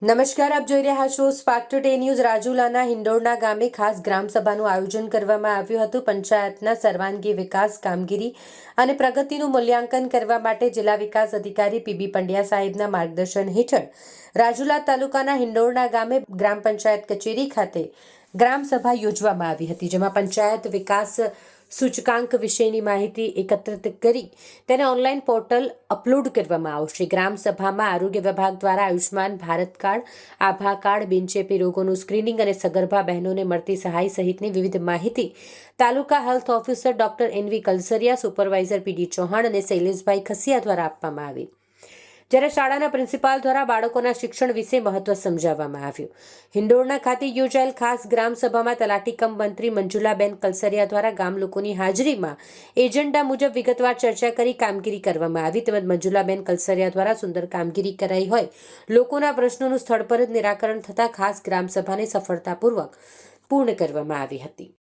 નમસ્કાર, આપ જોઈ રહ્યા છો સ્પાર્ક ટુડે ન્યૂઝ। રાજુલાના હિંડોળના ગામે ખાસ ગ્રામસભાનું આયોજન કરવામાં આવ્યું હતું। પંચાયતના સર્વાંગી વિકાસ કામગીરી અને પ્રગતિનું મૂલ્યાંકન કરવા માટે જિલ્લા વિકાસ અધિકારી પીબી પંડ્યા સાહેબના માર્ગદર્શન હેઠળ રાજુલા તાલુકાના હિંડોળના ગામે ગ્રામ પંચાયત કચેરી ખાતે ગ્રામસભા યોજવામાં આવી હતી, જેમાં પંચાયત વિકાસ સૂચકાંક વિશેની માહિતી એકત્રિત કરી તેને ઓનલાઈન પોર્ટલ અપલોડ કરવામાં આવશે। ગ્રામસભામાં આરોગ્ય વિભાગ દ્વારા આયુષ્માન ભારત કાર્ડ, આભા કાર્ડ, બિનચેપી રોગોનું સ્ક્રીનિંગ અને સગર્ભા બહેનોને મળતી સહાય સહિતની વિવિધ માહિતી taluka health officer doctor N V Kalsariya, supervisor P D Chauhan અને શૈલેષભાઈ ખસિયા દ્વારા આપવામાં આવી, જ્યારે શાળાના પ્રિન્સિપાલ દ્વારા બાળકોના શિક્ષણ વિશે મહત્વ સમજાવવામાં આવ્યું। હિંડોળના ખાતે યોજાયેલ ખાસ ગ્રામસભામાં તલાટી કમ મંત્રી મંજુલાબેન કલસરિયા દ્વારા ગામ લોકોની હાજરીમાં એજન્ડા મુજબ વિગતવાર ચર્ચા કરી કામગીરી કરવામાં આવી, તેમજ મંજુલાબેન કલસરિયા દ્વારા સુંદર કામગીરી કરાઈ હોય લોકોના પ્રશ્નોનું સ્થળ પર જ નિરાકરણ થતાં ખાસ ગ્રામસભાને સફળતાપૂર્વક પૂર્ણ કરવામાં આવી હતી।